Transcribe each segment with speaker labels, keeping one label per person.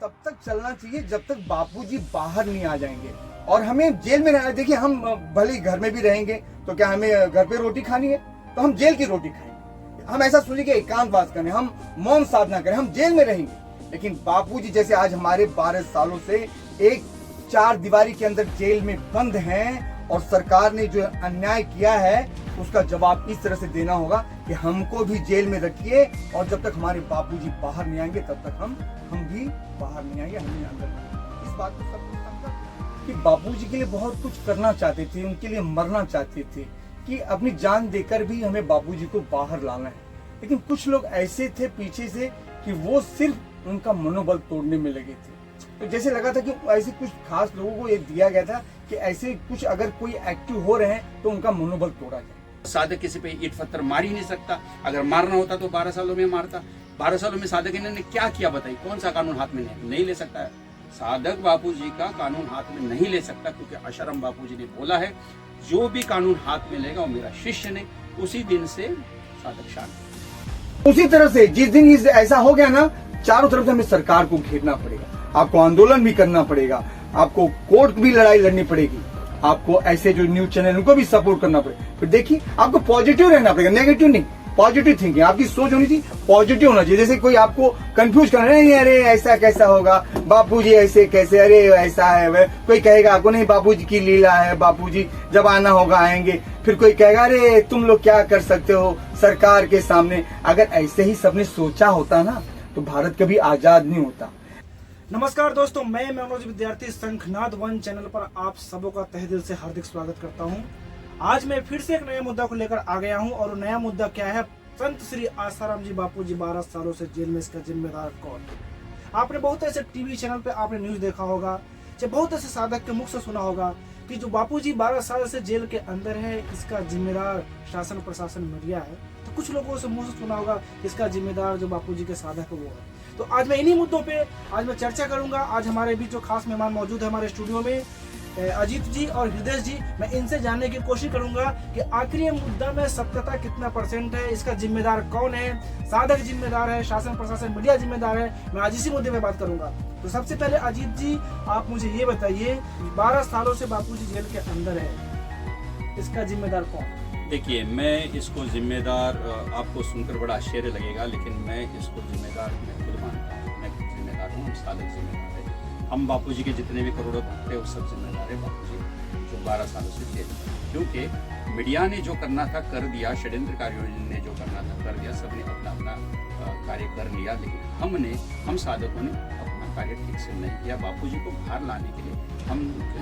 Speaker 1: तब तक चलना चाहिए जब तक बापूजी बाहर नहीं आ जाएंगे और हमें जेल में रहना। देखिए, हम भले घर में भी रहेंगे तो क्या हमें घर पे रोटी खानी है? तो हम जेल की रोटी खाएंगे। हम ऐसा सोचे कि एकांतवास करें, हम मौन साधना करें, हम जेल में रहेंगे। लेकिन बापूजी जैसे आज हमारे 12 सालों से एक 4 दीवारी के अंदर जेल में बंद हैं और सरकार ने जो अन्याय किया है उसका जवाब इस तरह से देना होगा कि हमको भी जेल में रखिए और जब तक हमारे बापूजी बाहर नहीं आएंगे तब तक हम भी बाहर नहीं आएंगे, हम नहीं अंदर। इस बात को सबको समझा कि बापूजी के लिए बहुत कुछ करना चाहते थे, उनके लिए मरना चाहते थे कि अपनी जान देकर भी हमें बापूजी को बाहर लाना है। लेकिन कुछ लोग ऐसे थे पीछे से कि वो सिर्फ उनका मनोबल तोड़ने में लगे थे। तो जैसे लगा था कि ऐसे कुछ खास लोगों को ये दिया गया था कि ऐसे कुछ अगर कोई एक्टिव हो रहे हैं तो उनका मनोबल तोड़ा जाए।
Speaker 2: साधक किसी पे ईट पत्थर मार ही नहीं सकता। अगर मारना होता तो 12 सालों में मारता। 12 सालों में साधक इन्होंने क्या किया बताइए? कौन सा कानून हाथ में नहीं ले सकता है? साधक बापूजी का कानून हाथ में नहीं ले सकता, क्योंकि आशाराम बापूजी ने बोला है जो भी कानून हाथ में लेगा वो मेरा शिष्य नहीं। उसी दिन से साधक शांत।
Speaker 1: उसी तरह से जिस दिन ऐसा हो गया ना, चारों तरफ से हमें सरकार को घेरना पड़ेगा, आपको आंदोलन भी करना पड़ेगा, आपको कोर्ट भी लड़ाई लड़नी पड़ेगी, आपको ऐसे जो न्यूज चैनल उनको भी सपोर्ट करना पड़ेगा। फिर देखिए, आपको पॉजिटिव रहना पड़ेगा, नेगेटिव नहीं। पॉजिटिव थिंकिंग, आपकी सोच होनी चाहिए, पॉजिटिव होना चाहिए। जैसे कोई आपको कंफ्यूज कर रहा है, अरे ऐसा कैसा होगा, बापूजी ऐसे कैसे, अरे ऐसा है। कोई कहेगा आपको नहीं, बापूजी की लीला है, बापूजी जब आना होगा आएंगे। फिर कोई कहेगा अरे तुम लोग क्या कर सकते हो सरकार के सामने। अगर ऐसे ही सबने सोचा होता ना तो भारत कभी आजाद नहीं होता।
Speaker 3: नमस्कार दोस्तों, मैं मनोज विद्यार्थी शंखनाद वन चैनल पर आप सबों का तहे दिल से हार्दिक स्वागत करता हूं। आज मैं फिर से एक नए मुद्दा को लेकर आ गया हूं और वो नया मुद्दा क्या है? संत श्री आसाराम जी बापूजी 12 सालों से जेल में, इसका जिम्मेदार कौन? आपने बहुत ऐसे टीवी चैनल पे आपने न्यूज देखा होगा, चाहे बहुत ऐसे साधक के मुख से सुना होगा कि जो बापूजी 12 साल से जेल के अंदर है इसका जिम्मेदार शासन प्रशासन मीडिया है। तो कुछ लोगों से मुंह से सुना होगा इसका जिम्मेदार जो बापूजी के साधक है वो है। तो आज मैं इन्हीं मुद्दों पे आज मैं चर्चा करूंगा। आज हमारे बीच जो खास मेहमान मौजूद है हमारे स्टूडियो में, अजीत जी और हृदय जी, मैं इनसे जानने की कोशिश करूंगा कि आखिर ये मुद्दा में सत्यता कितना % है, इसका जिम्मेदार कौन है, साधक जिम्मेदार है, शासन प्रशासन मीडिया जिम्मेदार है। मैं आज इसी मुद्दे पे बात करूंगा। तो सबसे पहले अजीत जी, आप मुझे ये बताइए, 12 सालों से बापूजी जेल के अंदर है, इसका जिम्मेदार कौन?
Speaker 2: देखिए, मैं इसको जिम्मेदार, आपको सुनकर बड़ा आश्चर्य लगेगा, लेकिन मैं इसको जिम्मेदार मैं खुद मानता हूँ। मैं खुद जिम्मेदार हूँ, हम साधक जिम्मेदार है। हम बापूजी के जितने भी करोड़ों भक्त थे वो सब जिम्मेदार है बापूजी जो 12 सालों से जेल में। क्योंकि मीडिया ने जो करना था कर दिया, षड्यंत्रकारियों ने जो करना था कर दिया, सबने अपना अपना कार्य कर लिया। लेकिन हम साधकों ने अपना कार्य ठीक से नहीं किया। बापूजी को बाहर लाने के लिए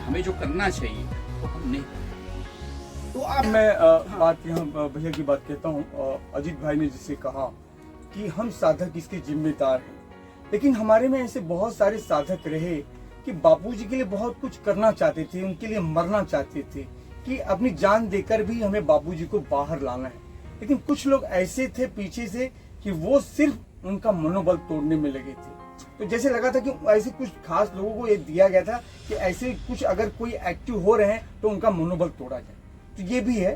Speaker 2: हमें जो करना चाहिए वो हम नहीं।
Speaker 1: तो अब मैं बात यहाँ भैया की बात कहता हूँ। अजीत भाई ने जिसे कहा कि हम साधक इसके जिम्मेदार हैं, लेकिन हमारे में ऐसे बहुत सारे साधक रहे कि बापूजी के लिए बहुत कुछ करना चाहते थे, उनके लिए मरना चाहते थे कि अपनी जान देकर भी हमें बापूजी को बाहर लाना है। लेकिन कुछ लोग ऐसे थे पीछे से कि वो सिर्फ उनका मनोबल तोड़ने में लगे थे। तो जैसे लगा था कि ऐसे कुछ खास लोगों को ये दिया गया था कि ऐसे कुछ अगर कोई एक्टिव हो रहे हैं तो उनका मनोबल तोड़ा जाए। तो ये भी है,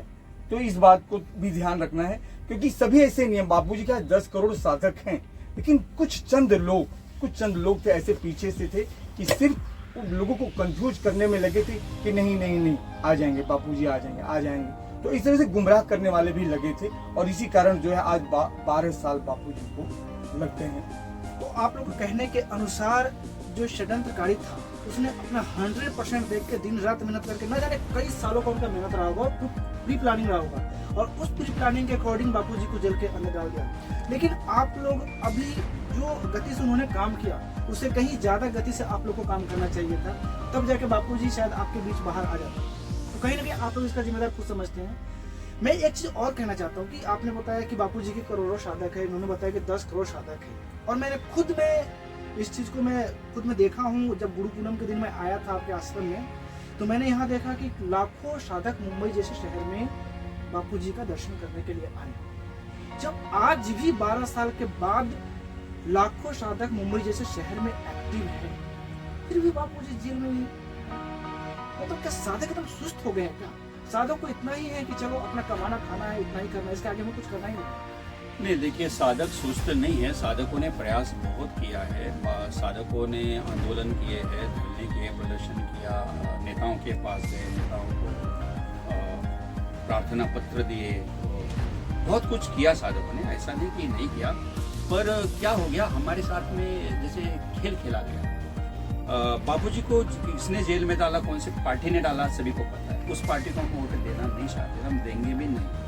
Speaker 1: तो इस बात को भी ध्यान रखना है, क्योंकि सभी ऐसे नहीं है। बापूजी का 10 करोड़ साधक हैं, लेकिन कुछ चंद लोग थे ऐसे पीछे से थे कि सिर्फ उन लोगों को कंफ्यूज करने में लगे थे कि नहीं आ जाएंगे बापूजी, आ जाएंगे। तो इस तरह से गुमराह करने वाले भी लगे थे और इसी कारण जो है आज 12 साल बापूजी को लगते हैं।
Speaker 3: तो आप लोग कहने के अनुसार जो षड्यंत्रकारी था उसने अपना 100% देख के दिन रात मेहनत करके, ना जाने कई सालों का उनका मेहनत रहा होगा, प्री प्लानिंग रहा होगा और उस प्री प्लानिंग के अकॉर्डिंग बापूजी को जेल के अंदर डाल दिया। लेकिन आप लोग अभी जो गति से उन्होंने काम किया उससे कहीं ज्यादा गति से आप लोग को काम करना चाहिए था, तब जाके बापूजी शायद आपके बीच बाहर आ जाते। तो कहीं ना कहीं आप लोग इसका जिम्मेदार खुद समझते हैं। मैं एक चीज और कहना चाहता हूँ कि आपने बताया कि बापूजी के करोड़ों साधक है, इन्होंने बताया कि 10 करोड़ साधक है, और मैंने खुद में इस चीज को मैं खुद में देखा हूँ। जब गुरु पूनम के दिन मैं आया था आपके आश्रम में, तो मैंने यहाँ देखा कि लाखों साधक मुंबई जैसे शहर में बापूजी का दर्शन करने के लिए आए। जब आज भी 12 साल के बाद लाखों साधक मुंबई जैसे शहर में एक्टिव है, फिर भी बापूजी जेल में ही, मतलब क्या साधक एकदम सुस्त हो गए हैं क्या? साधक को इतना ही है कि चलो अपना कमाना खाना है, इतना ही करना है, इसके आगे हमें कुछ करना ही नहीं।
Speaker 2: नहीं, देखिए साधक सुस्त नहीं है, साधकों ने प्रयास बहुत किया है, साधकों ने आंदोलन किए हैं, धरने किए, प्रदर्शन किया, नेताओं के पास गए, नेताओं को प्रार्थना पत्र दिए, बहुत कुछ किया साधकों ने, ऐसा नहीं कि नहीं किया। पर क्या हो गया, हमारे साथ में जैसे खेल खेला गया। बापूजी को किसने जेल में डाला, कौन सी पार्टी ने डाला, सभी को पता है। उस पार्टी को हम वोट देना नहीं चाहते, हम देंगे भी नहीं।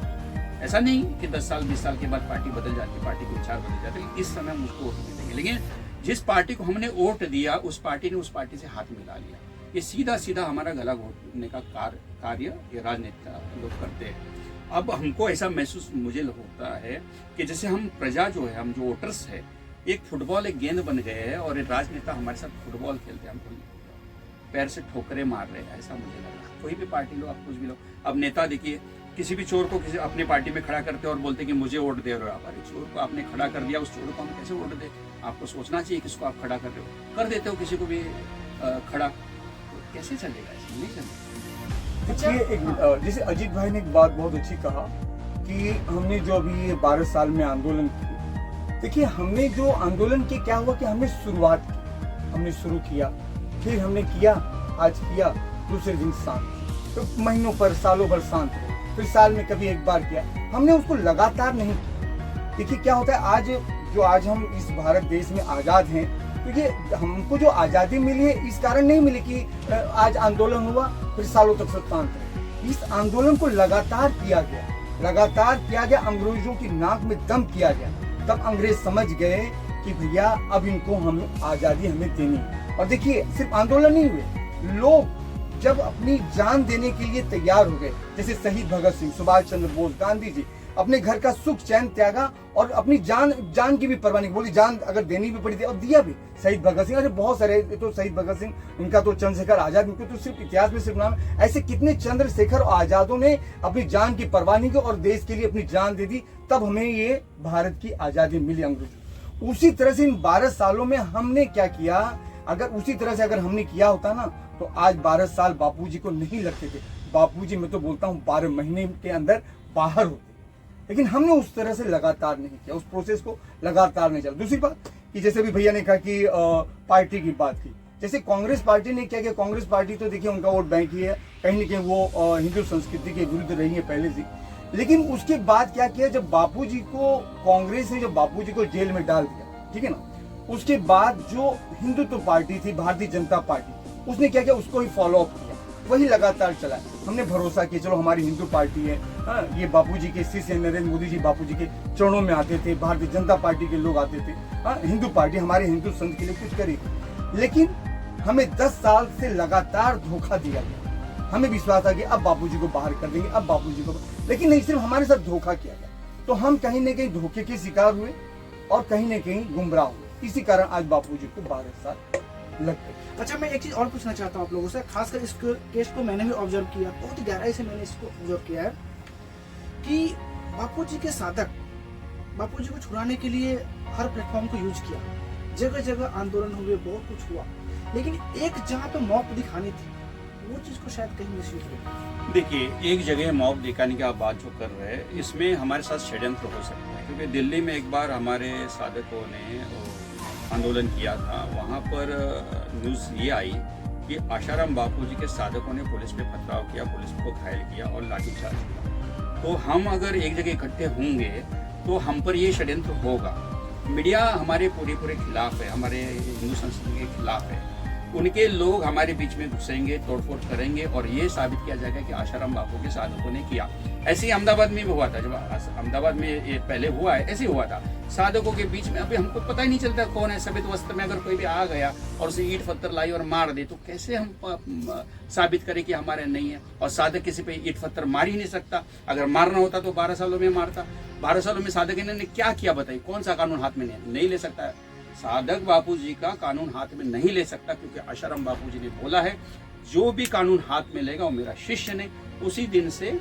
Speaker 2: ऐसा नहीं कि 10 साल 20 साल के बाद पार्टी बदल जाती है, पार्टी के विचार बदल जाते हैं, इस समय हम उसको वोट नहीं देंगे। लेकिन जिस पार्टी को हमने वोट दिया, उस पार्टी ने उस पार्टी से हाथ मिला लिया। ये सीधा सीधा हमारा गला घोटने का कार्य ये राजनेता लोग करते हैं। अब हमको ऐसा महसूस मुझे होता है कि जैसे हम प्रजा जो है, हम जो वोटर्स है, एक फुटबॉल एक गेंद बन गए हैं और एक राजनेता हमारे साथ फुटबॉल खेलते हैं, हमको पैर से ठोकरे मार रहे हैं, ऐसा मुझे लग रहा है। कोई भी पार्टी लो, आप कुछ भी लो। अब नेता देखिए, किसी भी चोर को किसी अपनी पार्टी में खड़ा करते हैं और बोलते हैं कि मुझे वोट दे रहे हो आप। अरे चोर को आपने खड़ा कर दिया, उस चोर को हम कैसे वोट दे? आपको सोचना चाहिए किसको आप खड़ा कर रहे हो। कर देते हो किसी को भी खड़ा, तो कैसे चलेगा? ऐसे नहीं चलेगा।
Speaker 1: देखिए, एक जैसे अजीत भाई ने एक बात बहुत अच्छी कहा कि हमने जो अभी 12 साल में आंदोलन किया, देखिए हमने जो आंदोलन किया, क्या हुआ कि हमने शुरुआत की, हमने शुरू किया, फिर हमने किया, आज किया, दूसरे दिन शांत, तो महीनों पर सालों भर शांत रहे, फिर साल में कभी एक बार किया, हमने उसको लगातार नहीं किया। देखिए क्या होता है, आज हम इस भारत देश में आजाद हैं, तो ये हमको जो आजादी मिली है इस कारण नहीं मिली कि आज आंदोलन हुआ फिर सालों तक सब शांत रहे। इस आंदोलन को लगातार किया गया, अंग्रेजों की नाक में दम किया गया। तब अंग्रेज समझ गए कि भैया अब इनको हम आजादी हमें देनी है। और देखिए सिर्फ आंदोलन नहीं हुए, लोग जब अपनी जान देने के लिए तैयार हो गए, जैसे शहीद भगत सिंह, सुभाष चंद्र बोस, गांधी जी, अपने घर का सुख चैन त्यागा और अपनी जान की भी परवाह नहीं, बोली जान अगर देनी भी पड़ी थी और दिया भी। शहीद भगत सिंह, अरे बहुत सारे, तो शहीद भगत सिंह, इनका तो चंद्रशेखर आजाद, इनको तो सिर्फ इतिहास में सिर्फ नाम है। ऐसे कितने चंद्रशेखर आजादों ने अपनी जान की परवाह नहीं की और देश के लिए अपनी जान दे दी, तब हमें ये भारत की आजादी मिली अंग्रेजों। उसी तरह से इन 12 सालों में हमने क्या किया, अगर उसी तरह से अगर हमने किया होता ना, तो आज 12 साल बापूजी को नहीं लगते थे। बापूजी, मैं तो बोलता हूँ 12 महीने के अंदर बाहर होते। लेकिन हमने उस तरह से लगातार नहीं किया, उस प्रोसेस को लगातार नहीं चला। दूसरी बात कि जैसे भी भैया ने कहा कि पार्टी की बात की, जैसे कांग्रेस पार्टी ने क्या किया, कांग्रेस पार्टी तो देखिए उनका वोट बैंक ही है, कहीं न कहीं वो हिंदू संस्कृति के विरुद्ध रही है पहले से। लेकिन उसके बाद क्या किया, जब बापूजी को कांग्रेस ने जब बापूजी को जेल में डाल दिया, ठीक है ना, उसके बाद जो हिंदुत्व पार्टी थी, भारतीय जनता पार्टी, उसने क्या किया, उसको ही फॉलो अप किया, वही लगातार चला। हमने भरोसा किया चलो हमारी हिंदू पार्टी है, ये बापूजी के शिष्य, नरेंद्र मोदी जी बापूजी के चरणों में आते थे, भारतीय जनता पार्टी के लोग आते थे, हिंदू पार्टी हमारे हिंदू संत के लिए कुछ करेगी। लेकिन हमें 10 साल से लगातार धोखा दिया गया। हमें विश्वास था कि अब बापूजी को बाहर कर देंगे, अब बापूजी को, लेकिन नहीं, सिर्फ हमारे साथ धोखा किया गया। तो हम कहीं न कहीं धोखे के शिकार हुए और कहीं न कहीं गुमराह हुए। इसी कारण आज बापूजी को 12 साल लग गए।
Speaker 3: अच्छा, मैं एक चीज और पूछना चाहता हूँ आप लोगों से, खासकर इस केस को मैंने भी ऑब्जर्व किया, बहुत ही गहराई से मैंने इसको ऑब्जर्व किया है कि बापूजी के साधक बापूजी को छुड़ाने के लिए हर प्लेटफॉर्म को यूज किया, जगह जगह आंदोलन हुए, बहुत कुछ हुआ, लेकिन एक जहाँ पे मौत दिखानी थी वो चीज को शायद कहीं मिसयूज हो।
Speaker 2: देखिए, एक जगह मॉब दिखाने की आप बात जो कर रहे हैं, इसमें हमारे साथ षड्यंत्र हो सकता है, क्योंकि दिल्ली में एक बार हमारे साधकों ने आंदोलन किया था। वहाँ पर न्यूज़ ये आई कि आशाराम बापूजी के साधकों ने पुलिस पे पथराव किया, पुलिस को घायल किया और लाठीचार्ज किया। तो हम अगर एक जगह इकट्ठे होंगे तो हम पर ये षड्यंत्र होगा। मीडिया हमारे पूरे खिलाफ है, हमारे हिंदू संस्कृति के खिलाफ है। उनके लोग हमारे बीच में घुसेंगे, तोड़फोड़ करेंगे और ये साबित किया जाएगा कि आशाराम बापू के साधकों ने किया। ऐसे ही अहमदाबाद में भी हुआ था, जब अहमदाबाद में ये पहले हुआ है, ऐसे ही हुआ था साधकों के बीच में। अभी हमको पता ही नहीं चलता कौन है, सफेद वस्त्र में अगर कोई भी आ गया और उसे ईंट पत्थर लाई और मार दे, तो कैसे हम साबित करें कि हमारे नहीं है। और साधक किसी पे ईंट पत्थर मार ही नहीं सकता। अगर मारना होता तो 12 सालों में मारता। 12 सालों में साधक ने क्या किया बताइए, कौन सा कानून हाथ में नहीं ले सकता है। साधक बापूजी का कानून हाथ में नहीं ले सकता, क्योंकि आशाराम बापूजी ने बोला है, जो भी कानून हाथ में लेगा वो मेरा शिष्य ने। उसी दिन से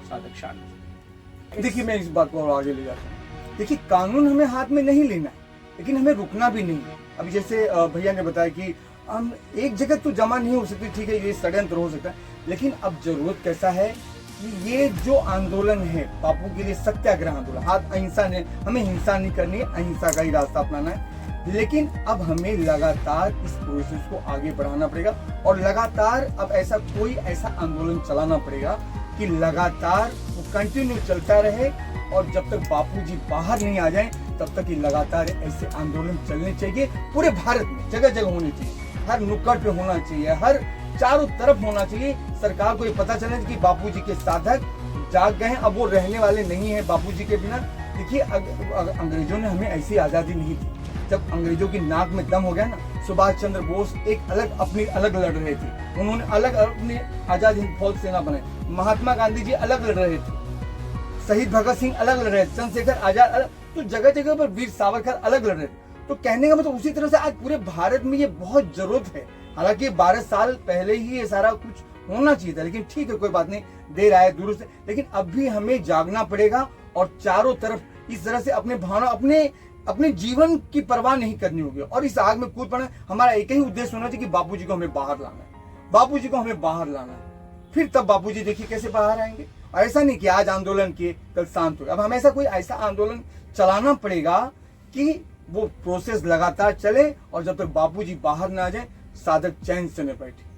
Speaker 2: साधक शांत।
Speaker 1: देखिए, मैं इस बात को और आगे ले जाता हूँ। देखिए, कानून हमें हाथ में नहीं लेना है, लेकिन हमें रुकना भी नहीं है। अभी जैसे भैया ने बताया कि हम एक जगह तो जमा नहीं हो सकती, ठीक है, ये षड्यंत्र हो सकता है, लेकिन अब जरूरत कैसा है कि ये जो आंदोलन है बापू के लिए सत्याग्रह आंदोलन, हाथ अहिंसा ने, हमें हिंसा नहीं करनी है, अहिंसा का ही रास्ता अपनाना है। लेकिन अब हमें लगातार इस प्रोसेस को आगे बढ़ाना पड़ेगा और लगातार अब ऐसा आंदोलन चलाना पड़ेगा कि लगातार वो कंटिन्यू चलता रहे और जब तक बापूजी बाहर नहीं आ जाएं तब तक ये लगातार ऐसे आंदोलन चलने चाहिए। पूरे भारत में जगह जगह होने चाहिए, हर नुक्कड़ पे होना चाहिए, हर चारों तरफ होना चाहिए। सरकार को ये पता चलना चाहिए कि बापूजी के साधक जाग गए हैं, अब वो रहने वाले नहीं है बापूजी के बिना। देखिए अंग्रेजों ने हमें ऐसी आजादी नहीं दी। जब अंग्रेजों की नाक में दम हो गया ना, सुभाष चंद्र बोस एक अलग लड़ रहे थे, उन्होंने अलग अपनी आजाद हिंद फौज सेना बनाई। महात्मा गांधी जी अलग लड़ रहे थे, शहीद भगत सिंह अलग लड़ रहे थे, चंद्रशेखर आजाद अलग, तो जगह जगह पर वीर सावरकर अलग लड़ रहे थे। तो कहने का मतलब उसी तरह से आज पूरे भारत में ये बहुत जरूरत है। हालांकि 12 साल पहले ही ये सारा कुछ होना चाहिए था, लेकिन ठीक है कोई बात नहीं, देर आए दुरुस्त है। लेकिन अब भी हमें जागना पड़ेगा और चारों तरफ इस तरह से अपने भावना अपने जीवन की परवाह नहीं करनी होगी और इस आग में कूद पड़ना। हमारा एक ही उद्देश्य होना चाहिए कि बापूजी को हमें बाहर लाना है, बापूजी को हमें बाहर लाना है। फिर तब बापूजी देखिए कैसे बाहर आएंगे। और ऐसा नहीं कि आज आंदोलन किए कल शांत हो गया। अब हमें ऐसा आंदोलन चलाना पड़ेगा कि वो प्रोसेस लगातार चले और जब तक बापूजी बाहर ना आ जाए साधक चैन से न बैठे।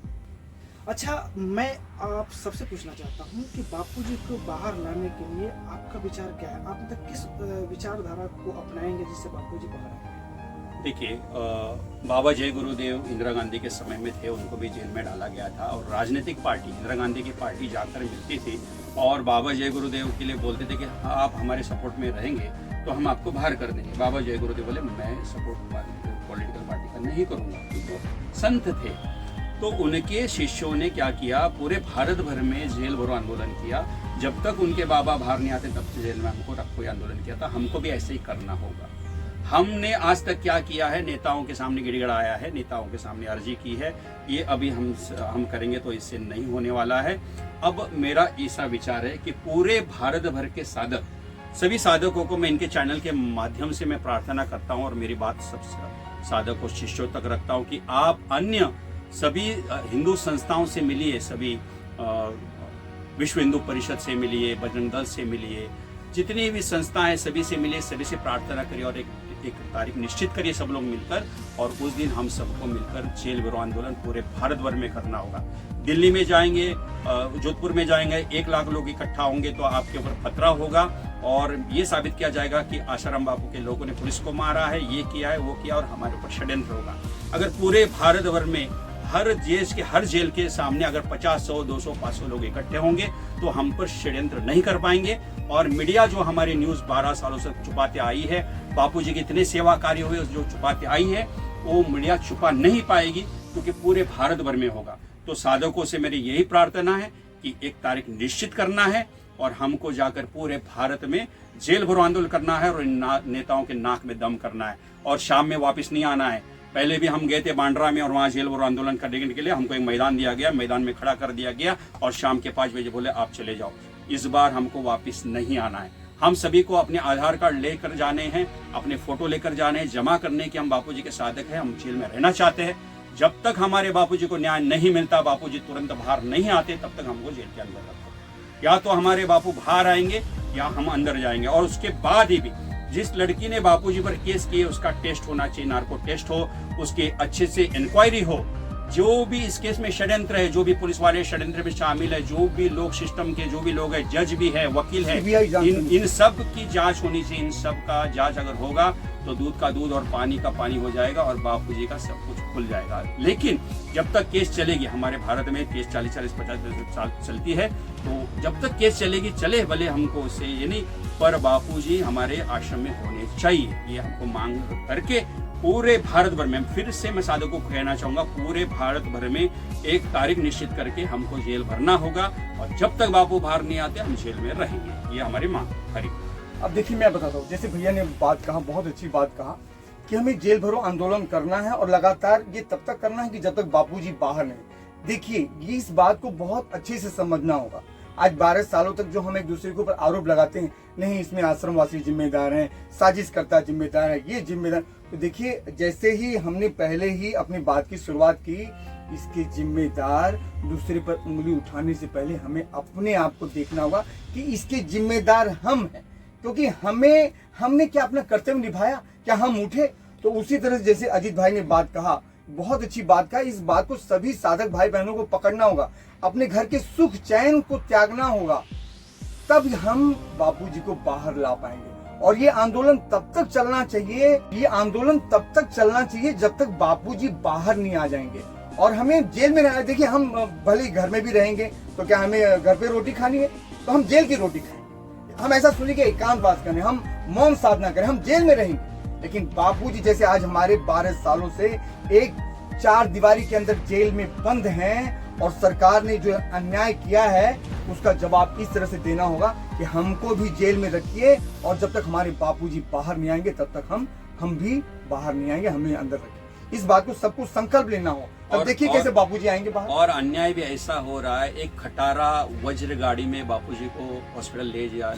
Speaker 3: अच्छा, मैं आप सबसे पूछना चाहता हूँ कि बापूजी को बाहर लाने के लिए आपका विचार क्या है? आप मतलब किस विचारधारा को अपनाएंगे जिससे बापूजी बाहर आए?
Speaker 2: देखिए, बाबा जय गुरुदेव इंदिरा गांधी के समय में थे, उनको भी जेल में डाला गया था और राजनीतिक पार्टी इंदिरा गांधी की पार्टी जाकर मिलती थी और बाबा जय गुरुदेव के लिए बोलते थे कि आप हमारे सपोर्ट में रहेंगे तो हम आपको बाहर कर देंगे। बाबा जय गुरुदेव बोले मैं सपोर्ट पॉलिटिकल पार्टी का नहीं करूँगा। तो संत थे, तो उनके शिष्यों ने क्या किया, पूरे भारत भर में जेल भरो आंदोलन किया। जब तक उनके बाबा बाहर नहीं आते तब तक जेल में हमको रखो आंदोलन किया था। हमको भी ऐसे ही करना होगा। हमने आज तक क्या किया है, नेताओं के सामने गिड़गिड़ाया है, नेताओं के सामने अर्जी की है, ये अभी हम करेंगे तो इससे नहीं होने वाला है। अब मेरा ऐसा विचार है कि पूरे भारत भर के साधक, सभी साधकों को मैं इनके चैनल के माध्यम से मैं प्रार्थना करता हूँ और मेरी बात सब साधकों शिष्यों तक रखता हूँ कि आप अन्य सभी हिंदू संस्थाओं से मिलिए, सभी विश्व हिंदू परिषद से मिलिए, बजरंग दल से मिलिए, जितनी भी संस्थाएं सभी से मिलिए, सभी से प्रार्थना करिए और एक तारीख निश्चित करिए सब लोग मिलकर और उस दिन हम सबको मिलकर जेल भरो आंदोलन पूरे भारत भर में करना होगा। दिल्ली में जाएंगे, जोधपुर में जाएंगे, 1 लाख लोग इकट्ठा होंगे तो आपके ऊपर खतरा होगा और ये साबित किया जाएगा कि आशाराम बापू के लोगों ने पुलिस को मारा है, ये किया है, वो किया और हमारे ऊपर षड्यंत्र होगा। अगर पूरे भारत भर में हर जेल के सामने अगर 50, 100, 200, 500 लोग इकट्ठे होंगे तो हम पर षड्यंत्र नहीं कर पाएंगे। और मीडिया जो हमारी न्यूज 12 सालों से छुपाते आई है, बापूजी के इतने सेवा कार्य हुए जो छुपाते आई है, वो मीडिया छुपा नहीं पाएगी क्योंकि पूरे भारत भर में होगा। तो साधकों से मेरी यही प्रार्थना है कि एक तारीख निश्चित करना है और हमको जाकर पूरे भारत में जेल भरो आंदोलन करना है और इन नेताओं के नाक में दम करना है और शाम में वापस नहीं आना है। पहले भी हम गए थे बांद्रा में और वहाँ जेल भरो आंदोलन करने के लिए हमको एक मैदान दिया गया, मैदान में खड़ा कर दिया गया और शाम के 5 बजे बोले आप चले जाओ। इस बार हमको वापस नहीं आना है। हम सभी को अपने आधार कार्ड लेकर जाने हैं, अपने फोटो लेकर जाने हैं, जमा करने के हम बापूजी के साधक हैं, हम जेल में रहना चाहते हैं। जब तक हमारे बापूजी को न्याय नहीं मिलता, बापूजी तुरंत बाहर नहीं आते, तब तक हमको जेल के अंदर रखो। या तो हमारे बापू बाहर आएंगे या हम अंदर जाएंगे। और उसके बाद ही भी जिस लड़की ने बापूजी पर केस किए उसका टेस्ट होना चाहिए, नार्को टेस्ट हो, उसके अच्छे से इंक्वायरी हो। जो भी इस केस में षड्यंत्र है, जो भी पुलिस वाले षड्यंत्र में शामिल है, जो भी लोग सिस्टम के जो भी लोग हैं, जज भी है, वकील है, इन सब की जांच होनी चाहिए। इन सब का जांच अगर होगा तो दूध का दूध और पानी का पानी हो जाएगा और बापूजी का सब कुछ खुल जाएगा। लेकिन जब तक केस चलेगी, हमारे भारत में केस 40-50 साल चलती है, तो जब तक केस चलेगी चले भले, हमको उससे ये नहीं, पर बापूजी हमारे आश्रम में होने चाहिए, ये हमको मांग करके पूरे भारत भर में, फिर से मैं साधकों को कहना चाहूंगा, पूरे भारत भर में एक तारीख निश्चित करके हमको जेल भरना होगा और जब तक बापू बाहर नहीं आते हम जेल में रहेंगे। ये हमारी मांग है।
Speaker 1: अब देखिए मैं बताता हूँ, जैसे भैया ने बात कहा, बहुत अच्छी बात कहा कि हमें जेल भरो आंदोलन करना है और लगातार ये तब तक करना है कि जब तक बापूजी बाहर नहीं। देखिए ये इस बात को बहुत अच्छे से समझना होगा। आज 12 सालों तक जो हम एक दूसरे के ऊपर आरोप लगाते हैं, नहीं इसमें आश्रमवासी जिम्मेदार हैं, साजिशकर्ता जिम्मेदार है, ये जिम्मेदार, तो देखिए जैसे ही हमने पहले ही अपनी बात की शुरुआत की इसके जिम्मेदार दूसरे पर उंगली उठाने से पहले हमें अपने आप को देखना होगा कि इसके जिम्मेदार हम हैं, क्योंकि हमने क्या अपना कर्तव्य निभाया, क्या हम उठे? तो उसी तरह से जैसे अजीत भाई ने बात कहा, बहुत अच्छी बात कहा, इस बात को सभी साधक भाई बहनों को पकड़ना होगा, अपने घर के सुख चैन को त्यागना होगा, तब हम बापूजी को बाहर ला पाएंगे। और ये आंदोलन तब तक चलना चाहिए जब तक बापूजी बाहर नहीं आ जाएंगे। और हमें जेल में रहना, देखिए हम भले घर में भी रहेंगे तो क्या हमें घर पे रोटी खानी है? तो हम जेल की रोटी खाएं। हम ऐसा सुनिए कि एकांतवास करें, हम मौन साधना करें, हम जेल में रहेंगे। लेकिन बापूजी जैसे आज हमारे 12 सालों से एक 4 दीवारी के अंदर जेल में बंद हैं, और सरकार ने जो अन्याय किया है उसका जवाब इस तरह से देना होगा कि हमको भी जेल में रखिए, और जब तक हमारे बापूजी बाहर नहीं आएंगे तब तक हम भी बाहर नहीं आएंगे, हमें अंदर रखिए। इस बात को सबको संकल्प लेना हो। अब देखिए कैसे बापूजी आएंगे बाहर।
Speaker 2: और अन्याय भी ऐसा हो रहा है, एक खटारा वज्र गाड़ी में बापूजी को हॉस्पिटल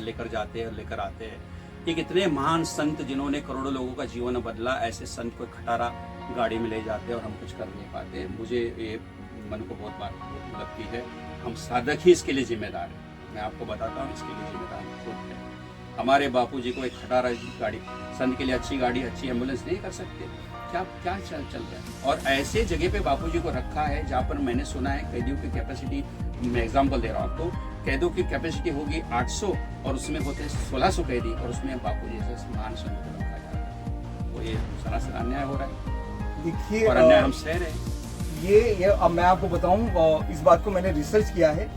Speaker 2: लेकर जाते हैं और लेकर आते हैं। कि कितने महान संत जिन्होंने करोड़ों लोगों का जीवन बदला, ऐसे संत को खटारा गाड़ी में ले जाते हैं और हम कुछ कर नहीं पाते। मुझे ये मन को बहुत बात लगती है। हम साधक ही इसके लिए जिम्मेदार हैं। मैं आपको बताता हूँ, इसके लिए जिम्मेदार खुद है। हमारे बापूजी को एक खटारा गाड़ी, संत के लिए अच्छी गाड़ी, अच्छी एम्बुलेंस नहीं कर सकते? क्या चल रहा है? और ऐसे जगह पे बापूजी को रखा है जहाँ पर मैंने सुना है कैदियों की कैपेसिटी, मैं एग्जाम्पल दे रहा हूँ आपको, कैदियों की कैपेसिटी होगी 800 और उसमें होते 1600 कैदी, और उसमें बापूजी जैसे महान संत को रखा जाता है। तो ये सरासर अन्याय हो रहा है।
Speaker 1: देखिए,
Speaker 2: और अन्याय हम सह रहे हैं।
Speaker 1: ये अब मैं आपको बताऊं, इस बात को मैंने रिसर्च किया है,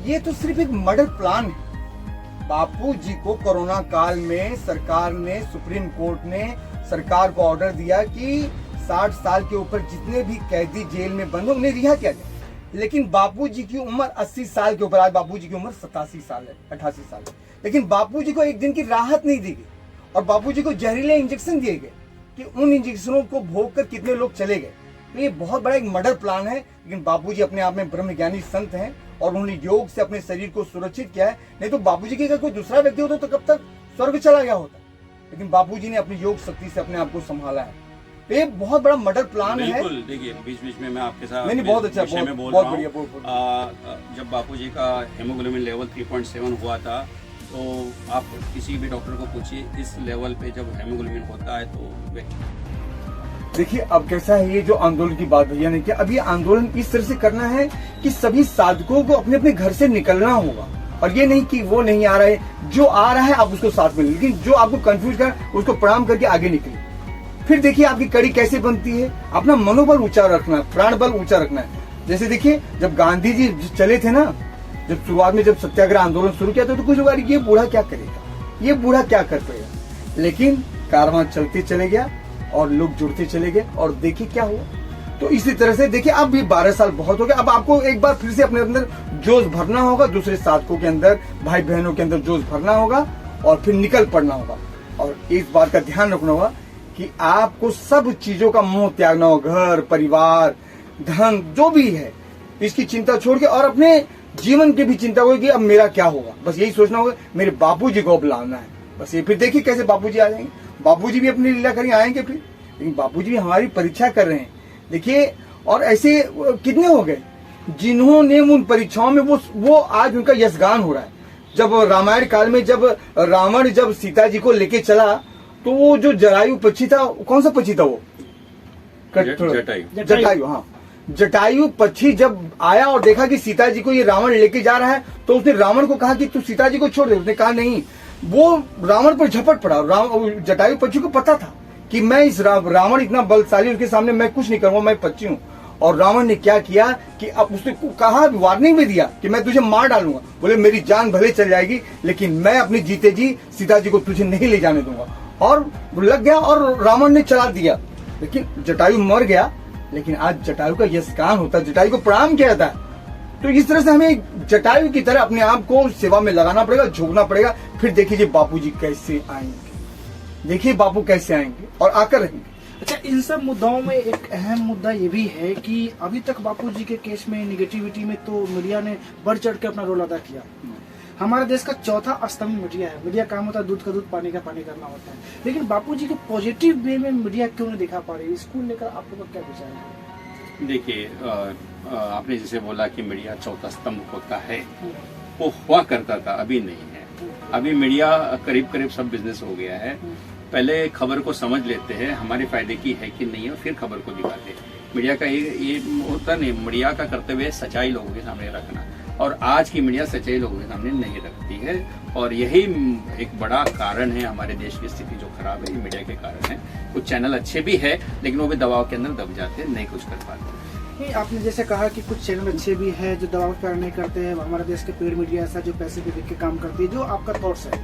Speaker 1: ये तो सिर्फ एक मर्डर प्लान है। बापूजी को कोरोना काल में सरकार ने, सुप्रीम कोर्ट ने सरकार को ऑर्डर दिया कि 60 साल के ऊपर जितने भी कैदी जेल में बंद हो उन्हें रिहा किया जाए। लेकिन बापूजी की उम्र 80 साल के ऊपर, आज बापूजी की उम्र 87 साल है, 88 साल है, लेकिन बापूजी को एक दिन की राहत नहीं दी गई, और बापूजी को जहरीले इंजेक्शन दिए गए कि उन इंजेक्शनों को भोग कर कितने लोग चले गए। तो ये बहुत बड़ा एक मर्डर प्लान है। लेकिन बापूजी अपने आप में ब्रह्मज्ञानी संत हैं और उन्होंने योग से अपने शरीर को सुरक्षित किया है। नहीं तो बापूजी की अगर कोई दूसरा व्यक्ति होता तो कब तक स्वर्ग चला गया होता। लेकिन बापूजी ने अपनी योग शक्ति से अपने आप को संभाला है। तो ये बहुत बड़ा मर्डर प्लान है।
Speaker 2: बिल्कुल, देखिए बीच बीच में मैं आपके साथ
Speaker 1: नहीं, बहुत अच्छा, बहुत बढ़िया।
Speaker 2: जब बापूजी का हेमोग्लोबिन लेवल 3.7 हुआ था, तो आप किसी भी डॉक्टर को पूछिए, इस लेवल पे जब हेमोग्लोबिन होता है तो
Speaker 1: देखिए अब कैसा है ये जो आंदोलन की बात भैया ने किया। अब ये आंदोलन इस तरह से करना है कि सभी साधकों को अपने अपने घर से निकलना होगा, और ये नहीं कि वो नहीं आ रहा है, जो आ रहा है आप उसको साथ में, लेकिन जो आपको कंफ्यूज कर उसको प्रणाम करके आगे निकले। फिर देखिए आपकी कड़ी कैसे बनती है, अपना मनोबल ऊंचा रखना है, प्राण बल ऊंचा रखना है। जैसे देखिए जब गांधी जी चले थे ना, जब शुरुआत में जब सत्याग्रह आंदोलन शुरू किया था तो कुछ लोग ये बूढ़ा क्या करेगा, ये बूढ़ा क्या कर पाएगा, लेकिन कारवां चलते चले गया और लोग जुड़ते चले गए, और देखिए क्या हुआ। तो इसी तरह से देखिए अब भी 12 साल बहुत हो गए। अब आपको एक बार फिर से अपने अंदर जोश भरना होगा, दूसरे साधकों के अंदर, भाई बहनों के अंदर जोश भरना होगा, और फिर निकल पड़ना होगा। और इस बात का ध्यान रखना होगा कि आपको सब चीजों का मोह त्यागना होगा, घर परिवार धन जो भी है इसकी चिंता छोड़ के, और अपने जीवन की भी चिंता होगी कि अब मेरा क्या होगा। बस यही सोचना होगा मेरे बापूजी को अब लाना है, बस ये। फिर देखिए कैसे बापूजी आ जाएंगे, बापूजी भी अपनी लीला करेंगे, आएंगे फिर। लेकिन बापूजी भी हमारी परीक्षा कर रहे हैं, देखिए। और ऐसे कितने हो गए जिन्होंने उन परीक्षाओं में वो आज उनका यशगान हो रहा है। जब रामायण काल में जब रावण जब सीता जी को लेके चला, तो वो जो जटायु पक्षी था, कौन सा पक्षी था वो? जटायु, हाँ। जटायु पक्षी जब आया और देखा कि सीता जी को ये रावण लेके जा रहा है, तो उसने रावण को कहा कि तू सीता जी को छोड़ दे। उसने कहा नहीं, वो रावण पर झपट पड़ा। जटायु पक्षी को पता था कि मैं इस रावण इतना बलशाली, उसके सामने मैं कुछ नहीं करूंगा, मैं पक्षी हूँ। और रावण ने क्या किया कि अब उसने कहा, वार्निंग भी दिया कि मैं तुझे मार डालूंगा। बोले मेरी जान भले चल जाएगी, लेकिन मैं अपनी जीते जी सीता जी को तुझे नहीं ले जाने दूंगा। और लग गया और रावण ने चला दिया, लेकिन जटायु मर गया। लेकिन आज जटायु का यशगान होता, जटायु को प्रणाम किया जाता है। तो इस तरह से हमें जटायु की तरह अपने आप को सेवा में लगाना पड़ेगा, झोंकना पड़ेगा। फिर देखिए बापूजी कैसे आएंगे, देखिए बापू कैसे आएंगे और आकर रहेंगे।
Speaker 3: अच्छा, इन सब मुद्दाओं में एक अहम मुद्दा ये भी है कि अभी तक बापूजी के केस में निगेटिविटी में तो मीडिया ने बढ़ चढ़ के अपना रोल अदा किया। हमारे देश का चौथा स्तंभ मीडिया है। मीडिया काम होता है दूध का दूध, पानी का पानी करना होता है। लेकिन बापूजी के पॉजिटिव वे में मीडिया क्यों नहीं दिखा पा रही, इसको लेकर आप लोग का क्या विचार है?
Speaker 2: देखिए आपने जैसे बोला कि मीडिया चौथा स्तंभ होता है, वो हुआ करता था, अभी नहीं है। अभी मीडिया करीब करीब सब बिजनेस हो गया है। पहले खबर को समझ लेते हैं हमारे फायदे की है कि नहीं है, फिर खबर को दिखाते हैं। मीडिया का ये होता नहीं, मीडिया का कर्तव्य है सच्चाई लोगों के सामने रखना, और आज की मीडिया सच्चाई लोगों के सामने नहीं रखती है, और यही एक बड़ा कारण है हमारे देश की स्थिति जो खराब है, ये मीडिया के कारण है। कुछ चैनल अच्छे भी है लेकिन वो भी दबाव के अंदर दब जाते हैं, नहीं कुछ कर पाते।
Speaker 3: नहीं, आपने जैसे कहा कि कुछ चैनल अच्छे भी है जो दबाव पर नहीं करते हैं, हमारे देश के पेड मीडिया ऐसा जो पैसे पे देख के काम करती है, जो आपका थॉट्स है।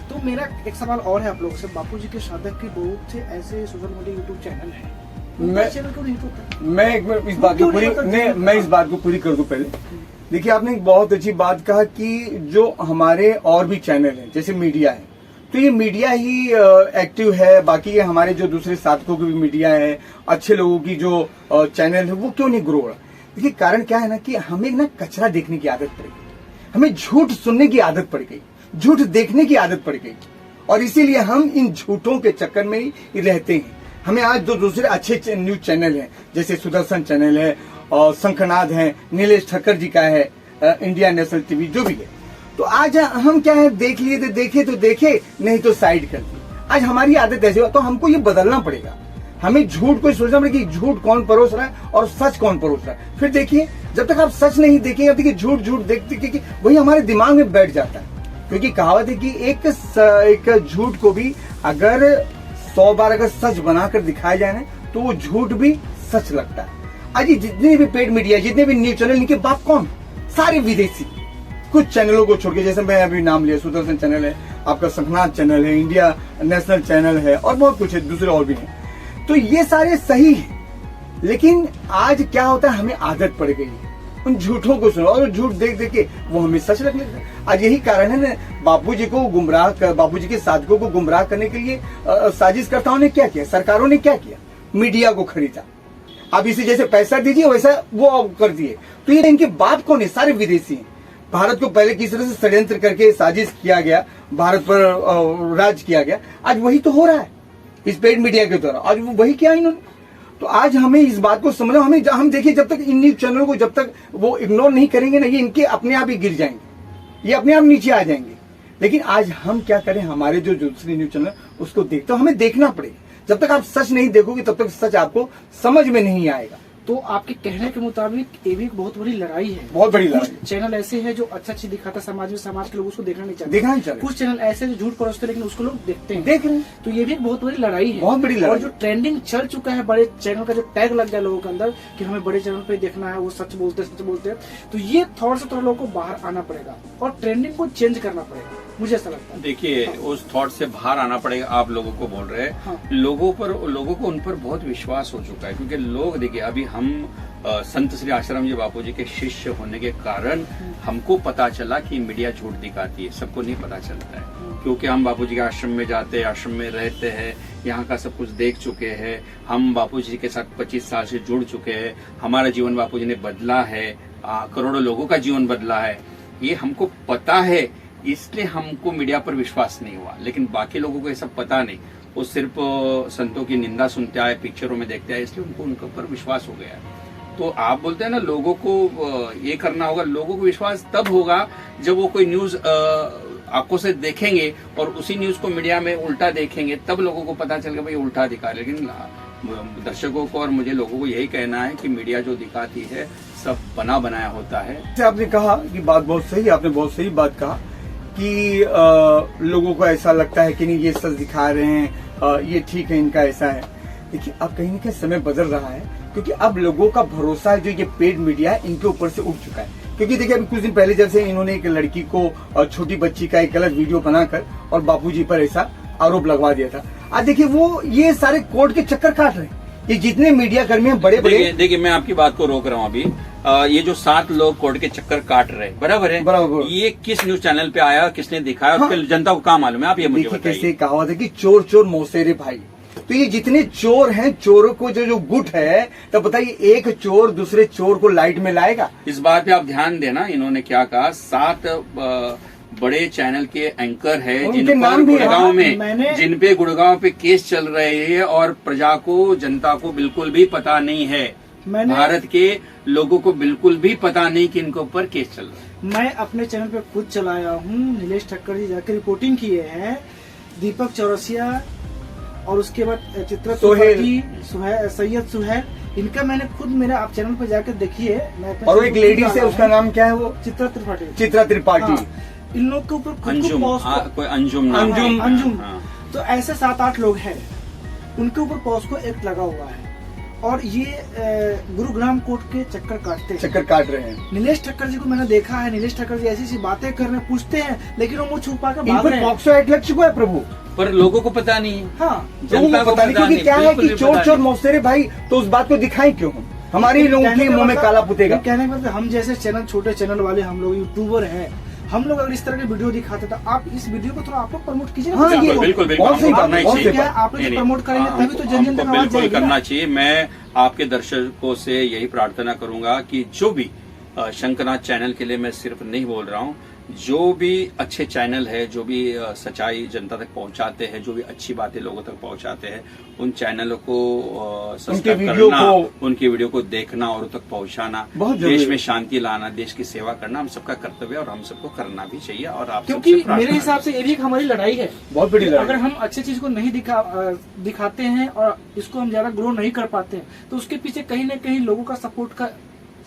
Speaker 3: तो मेरा एक सवाल और है आप लोगों से, बापूजी के साधक के बहुत से ऐसे सोशल मीडिया यूट्यूब चैनल है, चैनल क्यों नहीं होता?
Speaker 1: मैं एक मिनट इस बात को पूरी मैं इस बात को पूरी कर दूं पहले। देखिए, आपने एक बहुत अच्छी बात कहा कि जो हमारे और भी चैनल हैं जैसे मीडिया है, तो ये मीडिया ही एक्टिव है, बाकी ये हमारे जो दूसरे साधकों की भी मीडिया है, अच्छे लोगों की जो चैनल है, वो क्यों नहीं ग्रो रहा? देखिए, कारण क्या है ना कि हमें ना कचरा देखने की आदत पड़ गई, हमें झूठ सुनने की आदत पड़ गई, झूठ देखने की आदत पड़ गई, और इसीलिए हम इन झूठों के चक्कर में ही रहते हैं। हमें आज दो दूसरे अच्छे न्यूज चैनल हैं, जैसे सुदर्शन चैनल है और शंखनाद है, नीलेश ठक्कर जी का है, इंडिया नेशनल टीवी जो भी है, तो आज हम क्या है, देख लिए तो देखे नहीं तो साइड कर दी। आज हमारी आदत ऐसी हो, तो हमको ये बदलना पड़ेगा। हमें झूठ को सोचना पड़ेगा कि झूठ कौन परोस रहा है और सच कौन परोस रहा है। फिर देखिए, जब तक आप सच नहीं देखेंगे, अब देखिए झूठ देखते वही हमारे दिमाग में बैठ जाता है। क्योंकि कहावत है कि एक झूठ को भी अगर 100 बार अगर सच बनाकर दिखाया जाए ना, तो वो झूठ भी सच लगता है। आज जितने भी पेड मीडिया, जितने भी न्यूज चैनल, इनके बाप कौन? सारे विदेशी। कुछ चैनलों को छोड़ के, जैसे मैं अभी नाम लिया, सुदर्शन चैनल है, आपका शंखनाद चैनल है, इंडिया नेशनल चैनल है, और बहुत कुछ है, दूसरे और भी हैं। तो ये सारे सही हैं, लेकिन आज क्या होता है, हमें आदत पड़ गई है उन झूठों को सुनो, और झूठ देख के वो हमें सच लगने लगता है। आज यही कारण है ना, बापूजी के साधकों को गुमराह करने के लिए साजिशकर्ताओं ने क्या किया, सरकारों ने क्या किया, मीडिया को खरीदा। अब इसे जैसे पैसा दीजिए वैसा वो कर दिए। तो ये इनके बाप कौन है? सारे विदेशी हैं। भारत को पहले किस तरह से षड्यंत्र करके साजिश किया गया, भारत पर राज किया गया, आज वही तो हो रहा है इस पेड मीडिया के द्वारा। आज वो वही किया इन्होंने। तो आज हमें इस बात को समझना, हम देखिए, जब तक इन न्यूज चैनलों को जब तक वो इग्नोर नहीं करेंगे ना, ये इनके अपने आप ही गिर जाएंगे, ये अपने आप नीचे आ जाएंगे। लेकिन आज हम क्या करें, हमारे जो दूसरे न्यूज चैनल उसको देखते हो, हमें देखना पड़ेगा। जब तक आप सच नहीं देखोगे तब तक सच आपको समझ में नहीं आएगा।
Speaker 3: तो आपके कहने के मुताबिक ये भी एक बहुत बड़ी लड़ाई है,
Speaker 1: बहुत बड़ी लड़ाई।
Speaker 3: कुछ चैनल ऐसे हैं जो अच्छा दिखाता समाज में, समाज के लोग उसको देखना नहीं चाहते, कुछ चैनल ऐसे जो झूठ परोसते हैं लेकिन उसको लोग देखते हैं, देख रहे हैं। तो ये भी एक बहुत बड़ी लड़ाई है,
Speaker 1: बहुत बड़ी लड़ाई।
Speaker 3: और जो ट्रेंडिंग चल चुका है, बड़े चैनल का जो टैग लग गया लोगों के अंदर कि हमें बड़े चैनल पे देखना है, वो सच बोलते हैं, तो ये थॉट से थोड़ा लोगों को बाहर आना पड़ेगा और ट्रेंडिंग को चेंज करना पड़ेगा, मुझे ऐसा लगता है।
Speaker 2: देखिए, उस थॉट से बाहर आना पड़ेगा। आप लोगों को बोल रहे हैं, लोगों को उन पर बहुत विश्वास हो चुका है, क्योंकि लोग देखिए, अभी हम संत श्री आश्रम जी बापूजी के शिष्य होने के कारण हमको पता चला कि मीडिया झूठ दिखाती है। सबको नहीं पता चलता है, क्योंकि हम बापूजी के आश्रम में जाते हैं, आश्रम में रहते हैं, यहाँ का सब कुछ देख चुके हैं। हम बापूजी के साथ 25 साल से जुड़ चुके हैं। हमारा जीवन बापूजी ने बदला है, करोड़ों लोगों का जीवन बदला है, ये हमको पता है। इसलिए हमको मीडिया पर विश्वास नहीं हुआ। लेकिन बाकी लोगों को ये सब पता नहीं, वो सिर्फ संतों की निंदा सुनते आए, पिक्चरों में देखते आए, इसलिए उनको उनके ऊपर विश्वास हो गया। तो आप बोलते हैं ना, लोगों को ये करना होगा, लोगों को विश्वास तब होगा जब वो कोई न्यूज आंखों से देखेंगे और उसी न्यूज को मीडिया में उल्टा देखेंगे, तब लोगों को पता चलेगा भाई उल्टा दिखा। लेकिन दर्शकों को और मुझे लोगों को यही कहना है कि मीडिया जो दिखाती है सब बना बनाया होता है।
Speaker 1: आपने कहा कि बात बहुत सही, आपने बहुत सही बात कहा कि लोगों को ऐसा लगता है कि नहीं ये सच दिखा रहे हैं, ये ठीक है, इनका ऐसा है। देखिए, अब कहीं ना कहीं समय बदल रहा है, क्योंकि अब लोगों का भरोसा है जो ये पेड मीडिया है इनके ऊपर से उठ चुका है। क्योंकि देखिए, अभी कुछ दिन पहले जब से इन्होंने एक लड़की को, छोटी बच्ची का एक गलत वीडियो बनाकर और बापूजी पर ऐसा आरोप लगवा दिया था। आज देखिए, वो ये सारे कोर्ट के चक्कर काट रहे हैं। ये जितने मीडिया कर्मी हैं बड़े बड़े,
Speaker 2: देखिए मैं आपकी बात को रोक रहा हूँ अभी। ये जो 7 लोग कोर्ट के चक्कर काट रहे हैं, बराबर है, बराबर। ये किस न्यूज चैनल पे आया, किसने दिखाया, हाँ? जनता को कहाँ मालूम है? आप ये मुझे बताइए।
Speaker 1: कैसे कहावत है कि चोर चोर मौसेरे भाई। तो ये जितने चोर हैं, चोरों को जो गुट है, तो बताइए, एक चोर दूसरे चोर को लाइट में लाएगा?
Speaker 2: इस बात पे आप ध्यान देना, इन्होंने क्या कहा, 7 बड़े चैनल के एंकर है जिन पे गुड़गांव पे केस चल रहे हैं और प्रजा को, जनता को बिल्कुल भी पता नहीं है।
Speaker 3: मैंने
Speaker 2: भारत के लोगों को बिल्कुल भी पता नहीं कि इनके ऊपर केस चल रहा है।
Speaker 3: मैं अपने चैनल पे खुद चलाया हूँ, नीलेश ठक्कर जी जाकर रिपोर्टिंग किए हैं, दीपक चौरसिया और उसके बाद चित्रा त्रिपाठी, सैयद सुहेल, इनका मैंने खुद मेरे आप चैनल पे जाकर देखिए।
Speaker 1: और एक लेडीज है, उसका नाम क्या है? वो
Speaker 3: चित्रा त्रिपाठी।
Speaker 1: चित्रा त्रिपाठी।
Speaker 3: हाँ, इन लोग के ऊपर खुद को
Speaker 2: अंजुम,
Speaker 3: पोस्ट
Speaker 2: कोई अंजुम नाम है।
Speaker 3: अंजुम।
Speaker 2: हाँ।
Speaker 3: तो ऐसे 7-8 लोग हैं, उनके ऊपर पॉस्को एक्ट लगा हुआ है और ये गुरुग्राम कोर्ट के चक्कर काट रहे हैं। नीलेश ठक्कर जी को मैंने देखा है, नीलेश ठक्कर जी ऐसी ऐसी बातें कर रहे हैं, पूछते हैं, लेकिन वो मुंह छुपा कर भाग रहे हैं।
Speaker 1: पॉक्सो एक्ट लग चुका है प्रभु,
Speaker 2: पर लोगों को पता नहीं है।
Speaker 3: हाँ,
Speaker 1: लोगों को पता नहीं, क्योंकि क्या है कि चोर चोर मौसेरे भाई, तो उस बात को दिखाएं क्यों हम? हमारे ही लोगों के मुंह में काला पुतेगा।
Speaker 3: कहने का मतलब हम जैसे चैनल, छोटे चैनल वाले हम लोग यूट्यूबर हैं, हम लोग अगर इस तरह के वीडियो दिखाते तो आप इस वीडियो को थोड़ा आप लोग प्रमोट कीजिए।
Speaker 1: हाँ,
Speaker 3: ये
Speaker 2: बिल्कुल
Speaker 1: बहुत सही बात है।
Speaker 3: क्या आप लोग प्रमोट करेंगे तभी तो जन जन तक आवाज
Speaker 2: बिल्कुल
Speaker 3: जाएगी ना।
Speaker 2: करना चाहिए। मैं आपके दर्शकों से यही प्रार्थना करूंगा कि जो भी शंकरनाथ चैनल के लिए मैं सिर्फ नहीं बोल रहा हूं, जो भी अच्छे चैनल है, जो भी सच्चाई जनता तक पहुंचाते हैं, जो भी अच्छी बातें लोगों तक पहुंचाते हैं, उन चैनलों को सब्सक्राइब करना, उनकी वीडियो को देखना और तक पहुंचाना, देश में शांति लाना, देश की सेवा करना हम सबका कर्तव्य है और हम सबको करना भी चाहिए। और आप
Speaker 3: क्योंकि मेरे हिसाब से ये भी एक हमारी लड़ाई है,
Speaker 1: बहुत बड़ी लड़ाई।
Speaker 3: अगर हम अच्छी चीज को नहीं दिखाते हैं और इसको हम ज्यादा ग्रो नहीं कर पाते हैं तो उसके पीछे कहीं न कहीं लोगों का सपोर्ट का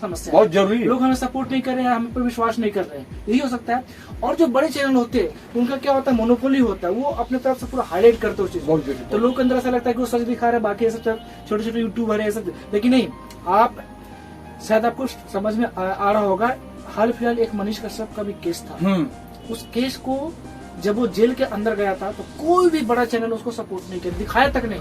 Speaker 3: समस्या
Speaker 1: बहुत जरूरी है।
Speaker 3: लोग हमें सपोर्ट नहीं कर रहे हैं, हम पर विश्वास नहीं कर रहे हैं, यही हो सकता है। और जो बड़े चैनल होते हैं उनका क्या होता है, मोनोपोली होता है, वो अपने तरफ से पूरा हाईलाइट करते हैं उस चीज, तो लोग के अंदर ऐसा लगता है कि वो सच दिखा रहे हैं, बाकी सब छोटे छोटे यूट्यूबर है सब। लेकिन नहीं, आप शायद आपको समझ में आ रहा होगा, हाल फिलहाल एक मनीष कश्यप का भी केस था। उस केस को जब वो जेल के अंदर गया था तो कोई भी बड़ा चैनल उसको सपोर्ट नहीं किया, दिखाया तक नहीं।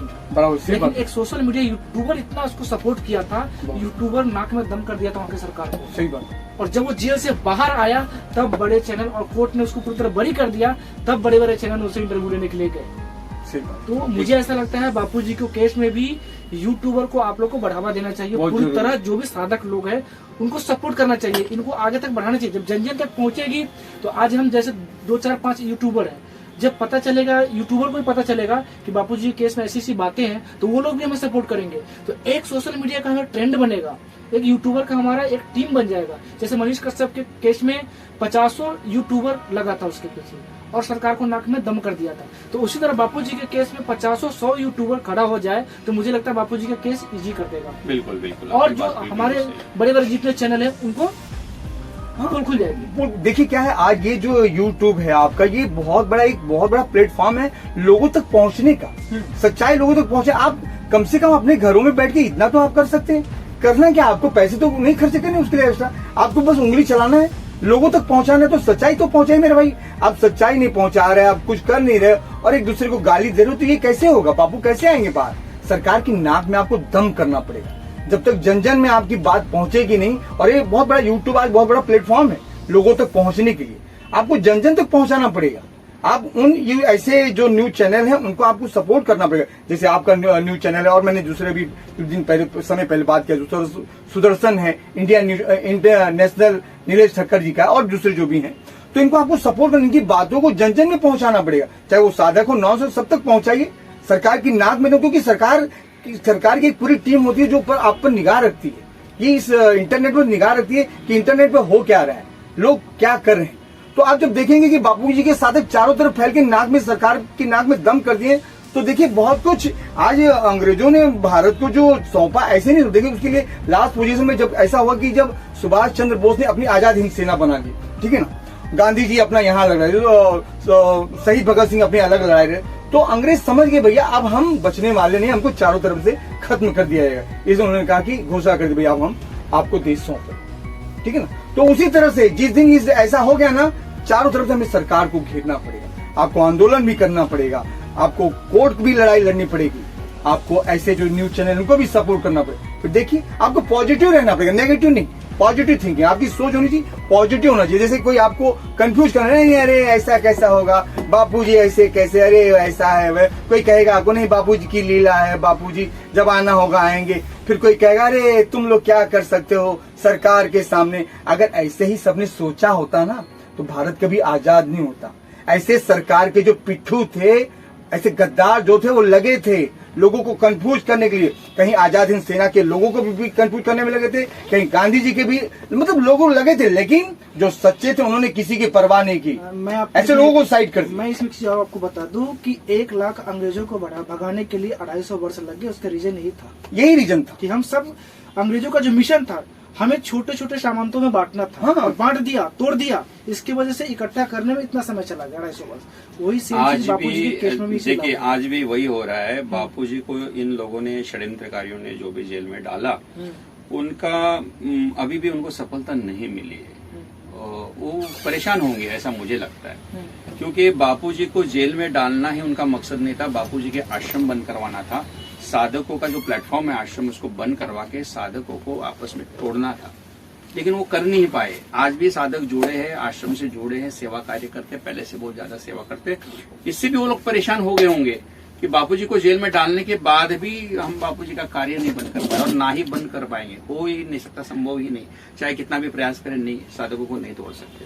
Speaker 3: लेकिन एक सोशल मीडिया यूट्यूबर इतना उसको सपोर्ट किया था, यूट्यूबर नाक में दम कर दिया था वहाँ की सरकार को।
Speaker 1: सही बात।
Speaker 3: और जब वो जेल से बाहर आया तब बड़े चैनल और कोर्ट ने उसको पूरी तरह बरी कर दिया, तब बड़े बड़े चैनल उससे इंटरव्यू लेने के लिए गए। तो मुझे ऐसा लगता है बापूजी के केस में भी यूट्यूबर को आप लोग को बढ़ावा देना चाहिए, पूरी तरह जो भी साधक लोग हैं उनको सपोर्ट करना चाहिए, इनको आगे तक बढ़ाना चाहिए। जब जन जन तक पहुंचेगी तो आज हम जैसे 2-4-5 यूट्यूबर हैं, जब पता चलेगा, यूट्यूबर को भी पता चलेगा कि बापूजी के केस में ऐसी ऐसी बातें हैं, तो वो लोग भी हमें सपोर्ट करेंगे। तो एक सोशल मीडिया का हमें ट्रेंड बनेगा, एक यूट्यूबर का हमारा एक टीम बन जाएगा। जैसे मनीष कश्यप के केस में 50 यूट्यूबर लगा था उसके पीछे और सरकार को नाक में दम कर दिया था, तो उसी तरह बापूजी के केस में 50-100 यूट्यूबर खड़ा हो जाए तो मुझे लगता है बापूजी का केस इजी कर देगा।
Speaker 2: बिल्कुल बिल्कुल।
Speaker 3: और जो हमारे बड़े बड़े जितने चैनल है उनको खुल जाएगी।
Speaker 1: देखिए क्या है, आज ये जो यूट्यूब है आपका, ये एक बहुत बड़ा प्लेटफॉर्म है लोगों तक पहुंचने का, सच्चाई लोगों तक पहुंचे। आप कम से कम अपने घरों में बैठ के इतना तो आप कर सकते हैं। करना क्या, आपको पैसे तो नहीं खर्च करने उसके लिए एक्स्ट्रा, आपको बस उंगली चलाना है, लोगों तक पहुंचाना है। तो सच्चाई तो पहुंचाए मेरे भाई, आप सच्चाई नहीं पहुंचा रहे, आप कुछ कर नहीं रहे और एक दूसरे को गाली दे रहे हो, तो ये कैसे होगा बापू? कैसे आएंगे बाहर? सरकार की नाक में आपको दम करना पड़ेगा, जब तक जन जन में आपकी बात पहुंचेगी नहीं। और ये बहुत बड़ा यूट्यूब आज बहुत बड़ा प्लेटफॉर्म है लोगों तक पहुंचने के लिए, आपको जन जन तक पहुंचाना पड़ेगा। आप उन ऐसे जो न्यूज चैनल हैं उनको आपको सपोर्ट करना पड़ेगा, जैसे आपका न्यूज चैनल है, और मैंने दूसरे भी कुछ दिन पहले बात किया, सुदर्शन है, इंडिया नेशनल नीलेश ठक्कर जी का, और दूसरे जो भी हैं, तो इनको आपको सपोर्ट करने की बातों को जन जन में पहुंचाना पड़ेगा, चाहे वो साधक हो, नौ सब तक पहुंचाइए। सरकार की नाक में दो, क्योंकि सरकार की एक पूरी टीम होती है जो ऊपर आप पर निगाह रखती है, ये इस इंटरनेट पर निगाह रखती है कि इंटरनेट पर हो क्या रहा है, लोग क्या कर रहे हैं। तो आप जब देखेंगे कि बापू जी के साथ चारों तरफ फैल के नाक में, सरकार की नाक में दम कर दिए, तो देखिए बहुत कुछ आज अंग्रेजों ने भारत को जो सौंपा, ऐसे नहीं। देखिए उसके लिए लास्ट पोजीशन में जब ऐसा हुआ कि जब सुभाष चंद्र बोस ने अपनी आजाद हिंद सेना बना ली, ठीक है ना, गांधी जी अपना यहाँ लड़ रहे थे, शहीद भगत सिंह अपने अलग लड़ाई रहे, तो अंग्रेज समझ गए भैया अब हम बचने वाले नहीं, हमको चारों तरफ से खत्म कर दिया जाएगा। इसलिए उन्होंने कहा कि घोषणा कर दी भैया अब हम आपको देश सौंप, ठीक है ना। तो उसी तरह से जिस दिन ऐसा हो गया ना, चारों तरफ से हमें सरकार को घेरना पड़ेगा, आपको आंदोलन भी करना पड़ेगा, आपको कोर्ट भी लड़ाई लड़नी पड़ेगी, आपको ऐसे जो न्यूज चैनल उनको भी सपोर्ट करना पड़ेगा। फिर देखिए आपको पॉजिटिव रहना पड़ेगा, नेगेटिव नहीं, पॉजिटिव थिंकिंग, आपकी सोच होनी चाहिए, पॉजिटिव होना चाहिए। जैसे कोई आपको कंफ्यूज कर रहा है, नहीं अरे ऐसा कैसा होगा, बापूजी ऐसे कैसे, अरे ऐसा है वह, कोई कहेगा आपको नहीं बापूजी की लीला है, बापूजी जब आना होगा आएंगे, फिर कोई कहेगा अरे तुम लोग क्या कर सकते हो सरकार के सामने। अगर ऐसे ही सबने सोचा होता ना तो भारत कभी आजाद नहीं होता। ऐसे सरकार के जो पिट्ठू थे, ऐसे गद्दार जो थे वो लगे थे, लोगों को कंफ्यूज करने के लिए, कहीं आजाद हिंद सेना के लोगों को भी कंफ्यूज करने में लगे थे, कहीं गांधी जी के भी, मतलब लोगों लगे थे, लेकिन जो सच्चे थे उन्होंने किसी की परवाह नहीं की।
Speaker 3: मैं
Speaker 1: ऐसे लोगों को साइड कर दिया।
Speaker 3: मैं इसमें चीज और आपको बता दूं कि 1 लाख अंग्रेजों को भगाने के लिए 250 वर्ष लग गए। उसका रीजन यही था,
Speaker 1: यही रीजन था
Speaker 3: कि हम सब, अंग्रेजों का जो मिशन था हमें छोटे छोटे सामंतों में बांटना था।
Speaker 1: हाँ।
Speaker 3: और बांट दिया, तोड़ दिया। इसकी वजह से इकट्ठा करने में इतना समय चला गया 250 वर्ष। वही सेम
Speaker 2: आज
Speaker 3: चीज बापूजी के केस में भी इसी
Speaker 2: देखिए,
Speaker 3: लागू
Speaker 2: आज भी वही हो रहा है। बापूजी को इन लोगों ने, षड्यंत्रकारियों ने जो भी जेल में डाला, उनका अभी भी उनको सफलता नहीं मिली है। वो परेशान होंगे ऐसा मुझे लगता है, क्योंकि बापूजी को जेल में डालना ही उनका मकसद नहीं था। बापूजी के आश्रम बंद करवाना था, साधकों का जो प्लेटफॉर्म है आश्रम, उसको बंद करवा के साधकों को आपस में तोड़ना था, लेकिन वो कर नहीं पाए। आज भी साधक जुड़े हैं, आश्रम से जुड़े हैं, सेवा कार्य करते, पहले से बहुत ज्यादा सेवा करते। इससे भी वो लोग परेशान हो गए होंगे कि बापूजी को जेल में डालने के बाद भी हम बापूजी का कार्य नहीं बंद कर पाए, और ना ही बंद कर पाएंगे। हो ही नहीं सकता, संभव ही नहीं, चाहे कितना भी प्रयास करें, नहीं, साधकों को नहीं तोड़ सकते।